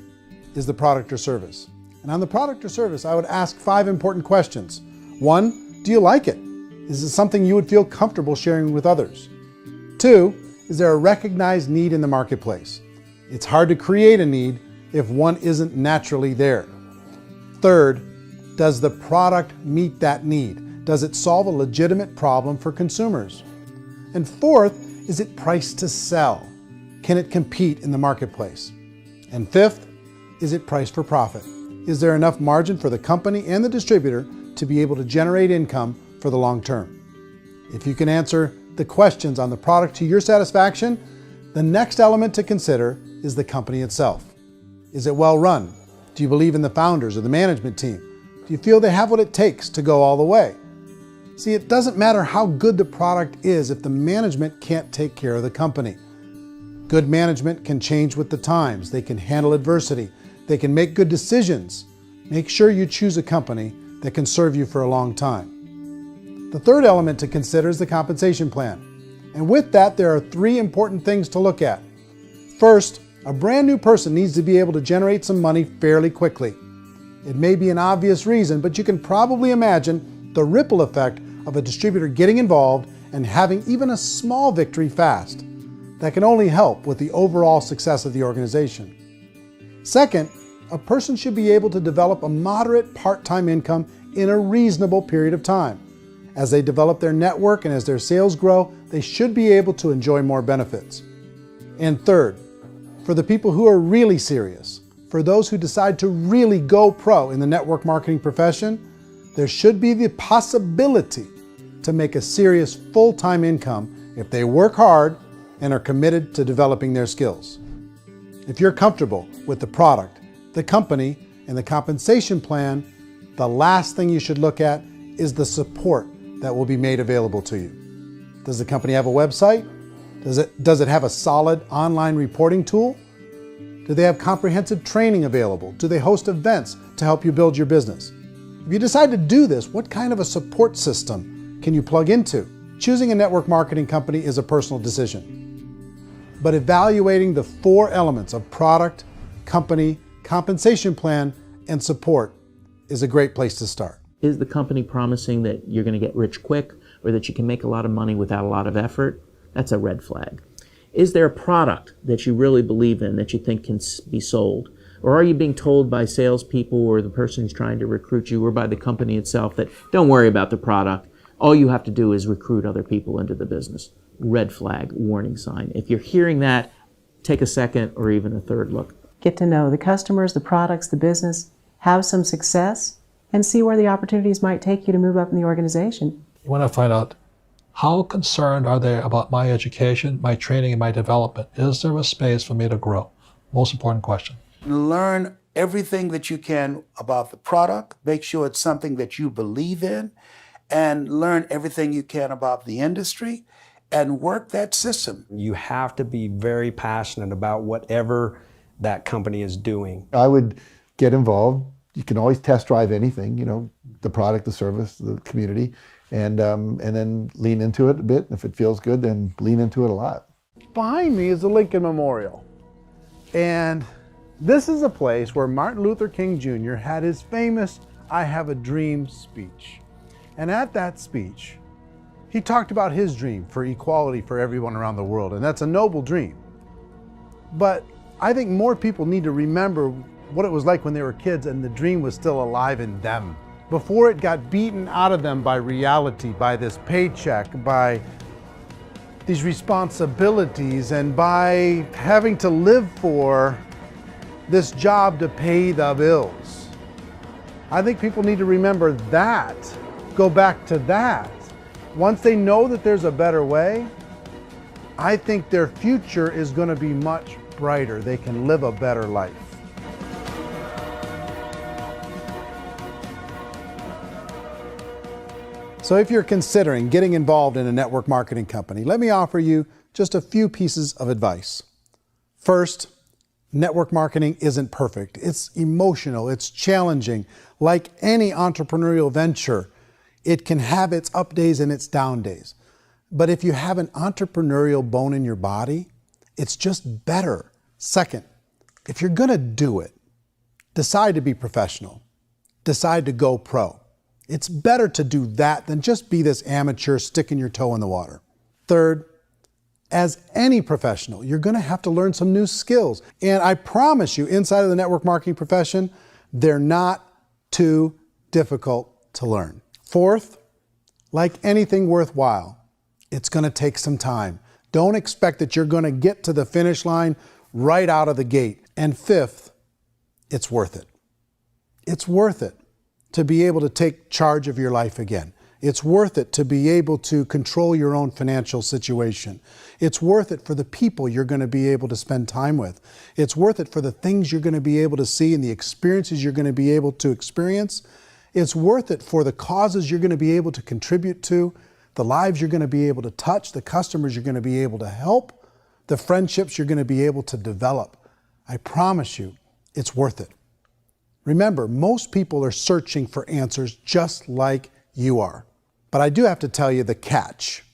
is the product or service. And on the product or service, I would ask 5 important questions. 1, do you like it? Is it something you would feel comfortable sharing with others? 2, is there a recognized need in the marketplace? It's hard to create a need if one isn't naturally there. 3rd, does the product meet that need? Does it solve a legitimate problem for consumers? And 4th, is it priced to sell? Can it compete in the marketplace? And fifth, is it priced for profit? Is there enough margin for the company and the distributor to be able to generate income for the long term? If you can answer the questions on the product to your satisfaction, the next element to consider is the company itself. Is it well run? Do you believe in the founders or the management team? Do you feel they have what it takes to go all the way? See, it doesn't matter how good the product is if the management can't take care of the company. Good management can change with the times. They can handle adversity. They can make good decisions. Make sure you choose a company that can serve you for a long time. The third element to consider is the compensation plan. And with that, there are 3 important things to look at. First, a brand new person needs to be able to generate some money fairly quickly. It may be an obvious reason, but you can probably imagine the ripple effect of a distributor getting involved and having even a small victory fast. That can only help with the overall success of the organization. Second, a person should be able to develop a moderate part-time income in a reasonable period of time. As they develop their network and as their sales grow, they should be able to enjoy more benefits. And third, for the people who are really serious, for those who decide to really go pro in the network marketing profession, there should be the possibility to make a serious full-time income if they work hard and are committed to developing their skills. If you're comfortable with the product, the company, and the compensation plan, the last thing you should look at is the support that will be made available to you. Does the company have a website? Does it have a solid online reporting tool? Do they have comprehensive training available? Do they host events to help you build your business? If you decide to do this, what kind of a support system can you plug into? Choosing a network marketing company is a personal decision. But evaluating the 4 elements of product, company, compensation plan, and support is a great place to start. Is the company promising that you're going to get rich quick or that you can make a lot of money without a lot of effort? That's a red flag. Is there a product that you really believe in that you think can be sold? Or are you being told by salespeople or the person who's trying to recruit you or by the company itself that don't worry about the product, all you have to do is recruit other people into the business? Red flag, warning sign. If you're hearing that, take a second or even a third look. Get to know the customers, the products, the business, have some success, and see where the opportunities might take you to move up in the organization. You want to find out how concerned are they about my education, my training, and my development? Is there a space for me to grow? Most important question. Learn everything that you can about the product. Make sure it's something that you believe in, and learn everything you can about the industry and work that system. You have to be very passionate about whatever that company is doing. I would get involved. You can always test drive anything, the product, the service, the community, and then lean into it a bit. If it feels good, then lean into it a lot. Behind me is the Lincoln Memorial. And this is a place where Martin Luther King Jr. had his famous "I Have a Dream" speech. And at that speech, he talked about his dream for equality for everyone around the world, and that's a noble dream. But I think more people need to remember what it was like when they were kids and the dream was still alive in them. Before it got beaten out of them by reality, by this paycheck, by these responsibilities, and by having to live for this job to pay the bills. I think people need to remember that, go back to that. Once they know that there's a better way, I think their future is going to be much brighter. They can live a better life. So if you're considering getting involved in a network marketing company, let me offer you just a few pieces of advice. First, network marketing isn't perfect. It's emotional, it's challenging. Like any entrepreneurial venture, it can have its up days and its down days. But if you have an entrepreneurial bone in your body, it's just better. Second, if you're gonna do it, decide to be professional. Decide to go pro. It's better to do that than just be this amateur sticking your toe in the water. Third, as any professional, you're gonna have to learn some new skills. And I promise you, inside of the network marketing profession, they're not too difficult to learn. Fourth, like anything worthwhile, it's gonna take some time. Don't expect that you're going to get to the finish line right out of the gate. And fifth, it's worth it. It's worth it to be able to take charge of your life again. It's worth it to be able to control your own financial situation. It's worth it for the people you're going to be able to spend time with. It's worth it for the things you're going to be able to see and the experiences you're going to be able to experience. It's worth it for the causes you're going to be able to contribute to, the lives you're going to be able to touch, the customers you're going to be able to help, the friendships you're going to be able to develop. I promise you, it's worth it. Remember, most people are searching for answers just like you are. But I do have to tell you the catch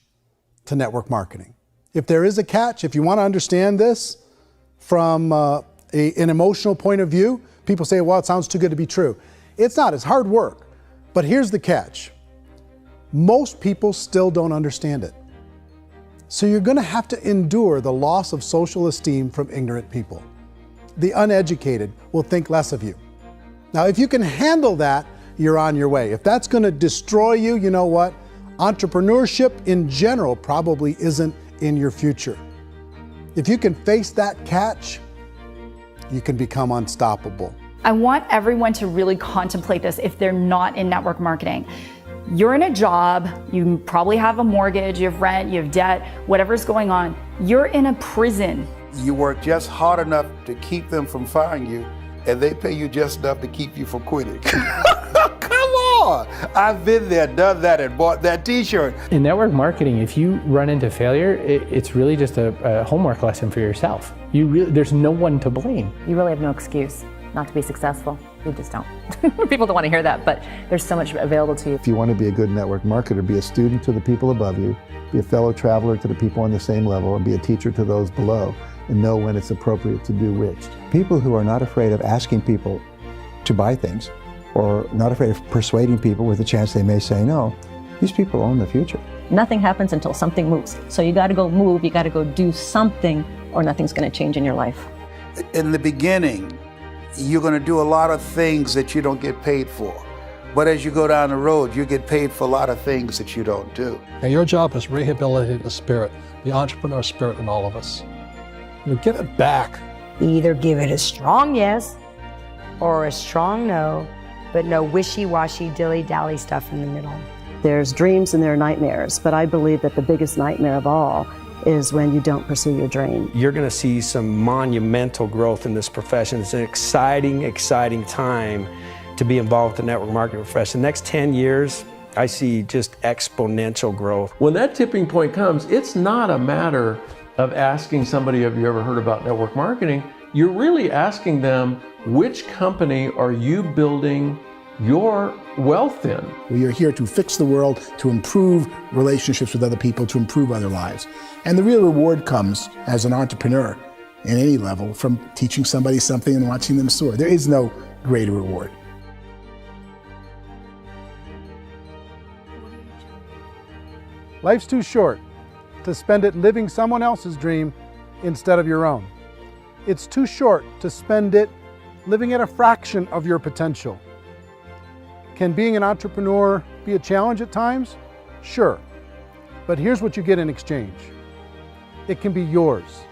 to network marketing. If there is a catch, if you want to understand this from an emotional point of view, people say, well, it sounds too good to be true. It's not, it's hard work. But here's the catch. Most people still don't understand it. So you're going to have to endure the loss of social esteem from ignorant people. The uneducated will think less of you. Now, if you can handle that, you're on your way. If that's going to destroy you, you know what? Entrepreneurship in general probably isn't in your future. If you can face that catch, you can become unstoppable. I want everyone to really contemplate this if they're not in network marketing. You're in a job, you probably have a mortgage, you have rent, you have debt, whatever's going on. You're in a prison. You work just hard enough to keep them from firing you, and they pay you just enough to keep you from quitting. Come on! I've been there, done that, and bought that t-shirt. In network marketing, if you run into failure, it's really just a homework lesson for yourself. There's no one to blame. You really have no excuse not to be successful. You just don't. People don't want to hear that, but there's so much available to you. If you want to be a good network marketer, be a student to the people above you, be a fellow traveler to the people on the same level, and be a teacher to those below, and know when it's appropriate to do which. People who are not afraid of asking people to buy things, or not afraid of persuading people with a chance they may say no, these people own the future. Nothing happens until something moves. So you got to go move, you got to go do something, or nothing's going to change in your life. In the beginning, you're going to do a lot of things that you don't get paid for. But as you go down the road, you get paid for a lot of things that you don't do. And your job is rehabilitate the spirit, the entrepreneur spirit in all of us. You get it back. Either give it a strong yes or a strong no, but no wishy-washy, dilly-dally stuff in the middle. There's dreams and there are nightmares, but I believe that the biggest nightmare of all is when you don't pursue your dream. You're going to see some monumental growth in this profession. It's an exciting, exciting time to be involved with the network marketing profession. The next 10 years, I see just exponential growth. When that tipping point comes, it's not a matter of asking somebody, have you ever heard about network marketing? You're really asking them, which company are you building your wealth in? We are here to fix the world, to improve relationships with other people, to improve other lives. And the real reward comes as an entrepreneur in any level from teaching somebody something and watching them soar. There is no greater reward. Life's too short to spend it living someone else's dream instead of your own. It's too short to spend it living at a fraction of your potential. Can being an entrepreneur be a challenge at times? Sure. But here's what you get in exchange. It can be yours.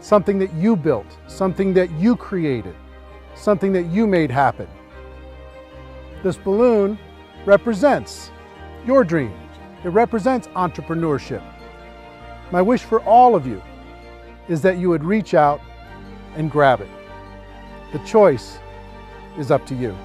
Something that you built, something that you created, something that you made happen. This balloon represents your dream. It represents entrepreneurship. My wish for all of you is that you would reach out and grab it. The choice is up to you.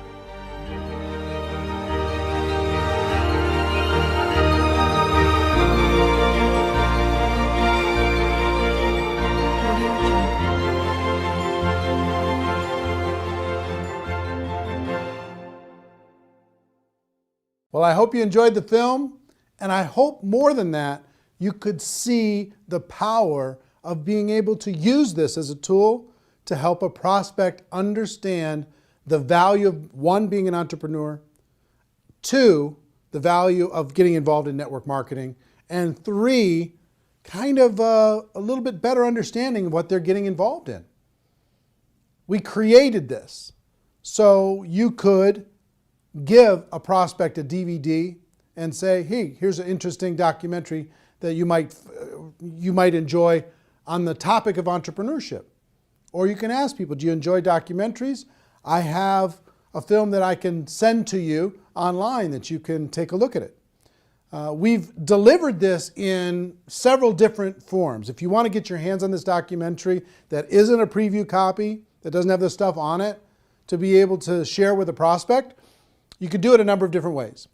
Well, I hope you enjoyed the film, and I hope more than that, you could see the power of being able to use this as a tool to help a prospect understand the value of, one, being an entrepreneur, two, the value of getting involved in network marketing, and three, kind of a little bit better understanding of what they're getting involved in. We created this so you could give a prospect a DVD and say, hey, here's an interesting documentary that you might enjoy on the topic of entrepreneurship. Or you can ask people, do you enjoy documentaries? I have a film that I can send to you online that you can take a look at it. We've delivered this in several different forms. If you want to get your hands on this documentary that isn't a preview copy, that doesn't have this stuff on it, to be able to share with a prospect, you could do it a number of different ways.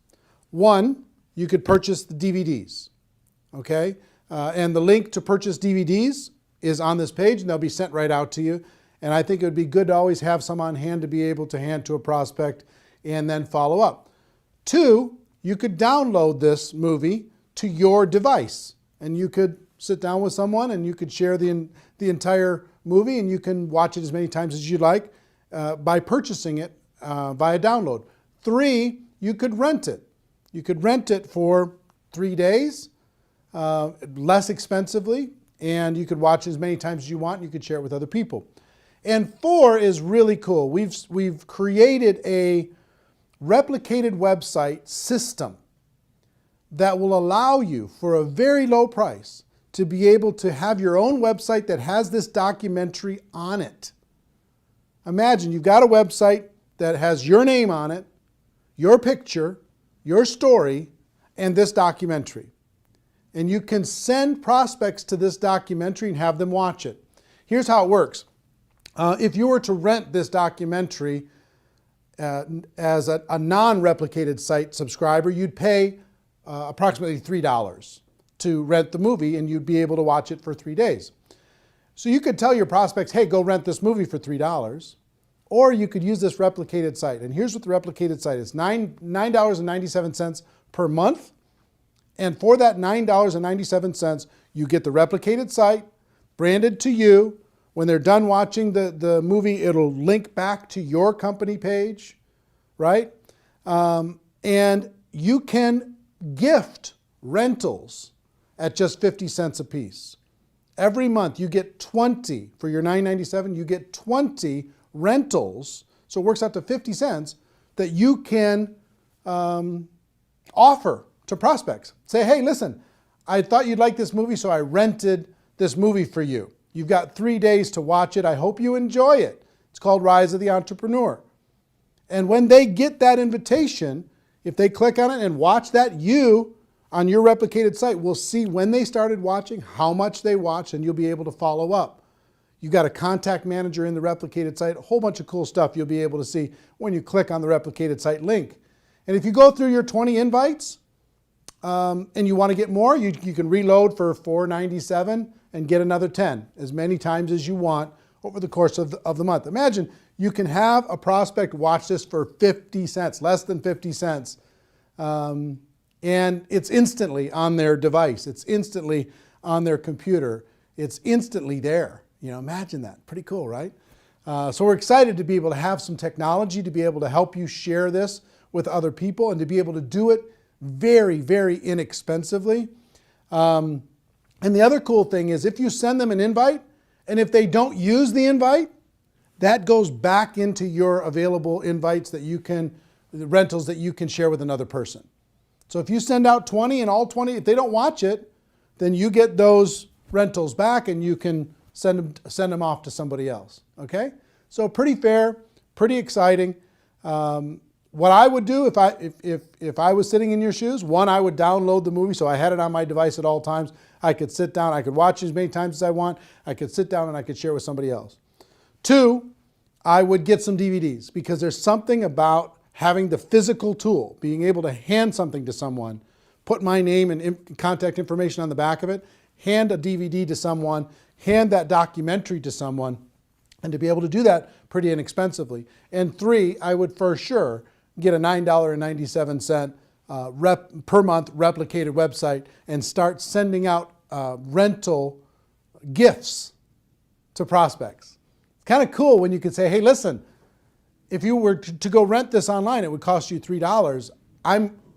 One, you could purchase the DVDs, okay? And the link to purchase DVDs is on this page, and they'll be sent right out to you. And I think it would be good to always have some on hand to be able to hand to a prospect and then follow up. Two, you could download this movie to your device, and you could sit down with someone and you could share the entire movie, and you can watch it as many times as you'd like by purchasing it via download. Three, you could rent it. You could rent it for 3 days, less expensively, and you could watch it as many times as you want, and you could share it with other people. And four is really cool. We've created a replicated website system that will allow you, for a very low price, to be able to have your own website that has this documentary on it. Imagine you've got a website that has your name on it, your picture, your story, and this documentary. And you can send prospects to this documentary and have them watch it. Here's how it works. If you were to rent this documentary as a non-replicated site subscriber, you'd pay approximately $3 to rent the movie, and you'd be able to watch it for 3 days. So you could tell your prospects, hey, go rent this movie for $3, or you could use this replicated site. And here's what the replicated site is: $9.97 per month. And for that $9.97, you get the replicated site branded to you. When they're done watching the movie, it'll link back to your company page, right? And you can gift rentals at just 50 cents a piece. Every month you get 20, for your $9.97, you get 20 rentals, so it works out to 50 cents, that you can offer to prospects. Say, hey, listen, I thought you'd like this movie, so I rented this movie for you. You've got 3 days to watch it. I hope you enjoy it. It's called Rise of the Entrepreneur. And when they get that invitation, if they click on it and watch that, you, on your replicated site, will see when they started watching, how much they watched, and you'll be able to follow up. You've got a contact manager in the replicated site, a whole bunch of cool stuff you'll be able to see when you click on the replicated site link. And if you go through your 20 invites and you want to get more, you can reload for $4.97 and get another 10, as many times as you want over the course of the month. Imagine you can have a prospect watch this for 50 cents, less than 50 cents. And it's instantly on their device. It's instantly on their computer. It's instantly there. You know, imagine that. Pretty cool, right? So we're excited to be able to have some technology to be able to help you share this with other people and to be able to do it very, very inexpensively. And the other cool thing is, if you send them an invite, and if they don't use the invite, that goes back into your available invites that you can, the rentals that you can share with another person. So if you send out 20 and all 20, if they don't watch it, then you get those rentals back and you can send them off to somebody else, okay? So pretty fair, pretty exciting. What I would do if I was sitting in your shoes, one, I would download the movie so I had it on my device at all times. I could sit down, I could watch it as many times as I want. I could sit down and I could share with somebody else. Two, I would get some DVDs, because there's something about having the physical tool, being able to hand something to someone, put my name and contact information on the back of it, hand a DVD to someone, hand that documentary to someone, and to be able to do that pretty inexpensively. And three, I would for sure get a $9.97 per month replicated website and start sending out rental gifts to prospects. It's kind of cool when you could say, hey, listen, if you were to go rent this online, it would cost you $3.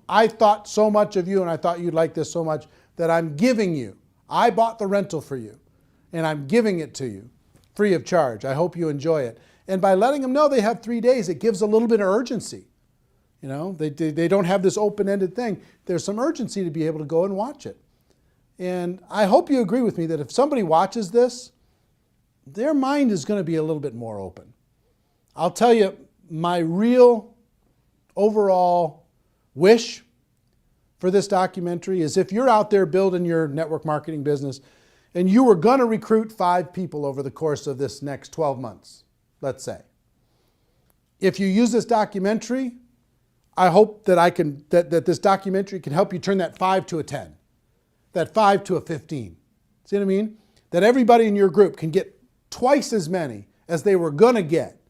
I thought so much of you, and I thought you'd like this so much, that I'm giving you. I bought the rental for you, and I'm giving it to you free of charge. I hope you enjoy it. And by letting them know they have 3 days, it gives a little bit of urgency. You know, they don't have this open-ended thing. There's some urgency to be able to go and watch it. And I hope you agree with me that if somebody watches this, their mind is going to be a little bit more open. I'll tell you, my real overall wish for this documentary is if you're out there building your network marketing business and you were going to recruit 5 people over the course of this next 12 months, let's say. If you use this documentary, I hope that this documentary can help you turn that 5 to a 10, that 5 to a 15. See what I mean? That everybody in your group can get twice as many as they were going to get,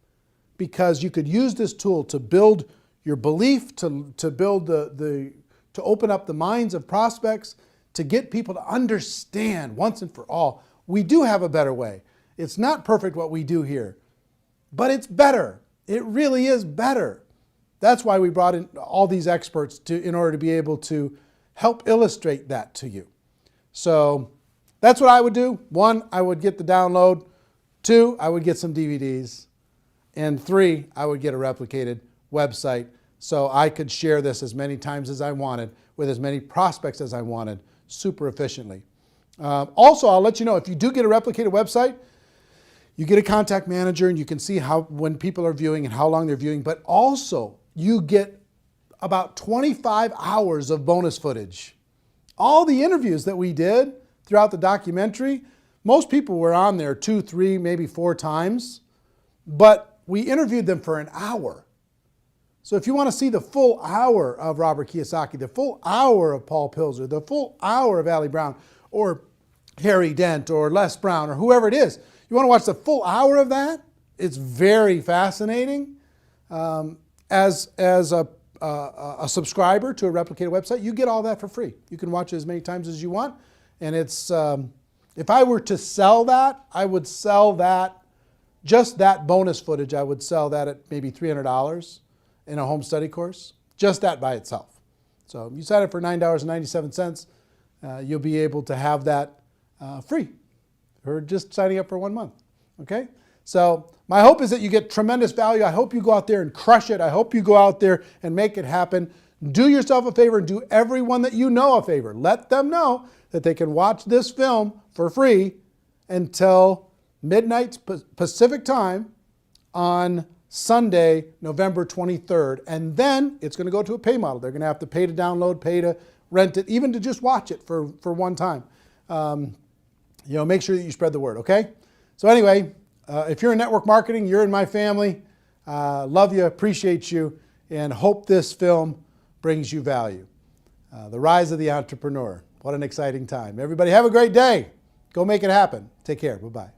because you could use this tool to build your belief, to build to open up the minds of prospects, to get people to understand once and for all, we do have a better way. It's not perfect what we do here, but it's better. It really is better. That's why we brought in all these experts in order to be able to help illustrate that to you. So that's what I would do. 1, I would get the download. 2, I would get some DVDs. And 3, I would get a replicated website so I could share this as many times as I wanted with as many prospects as I wanted super efficiently. Also, I'll let you know, if you do get a replicated website, you get a contact manager and you can see when people are viewing and how long they're viewing, but also you get about 25 hours of bonus footage. All the interviews that we did throughout the documentary, most people were on there 2, 3, maybe 4 times, but we interviewed them for an hour. So if you want to see the full hour of Robert Kiyosaki, the full hour of Paul Pilzer, the full hour of Ali Brown, or Harry Dent, or Les Brown, or whoever it is, you want to watch the full hour of that? It's very fascinating. As a subscriber to a replicated website, you get all that for free. You can watch it as many times as you want. And it's if I were to sell that, I would sell that, just that bonus footage, I would sell that at maybe $300 in a home study course, just that by itself. So you sign up for $9.97, you'll be able to have that free, or just signing up for 1 month, okay? So my hope is that you get tremendous value. I hope you go out there and crush it. I hope you go out there and make it happen. Do yourself a favor and do everyone that you know a favor. Let them know that they can watch this film for free until midnight Pacific time on Sunday, November 23rd. And then it's going to go to a pay model. They're going to have to pay to download, pay to rent it, even to just watch it for one time. Make sure that you spread the word, okay? So anyway, if you're in network marketing, you're in my family. Love you, appreciate you, and hope this film brings you value. The Rise of the Entrepreneur. What an exciting time. Everybody have a great day. Go make it happen. Take care. Bye-bye.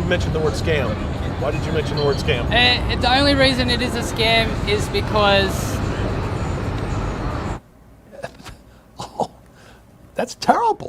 mention the word scam? Why did you mention the word scam? The only reason it is a scam is because... That's terrible.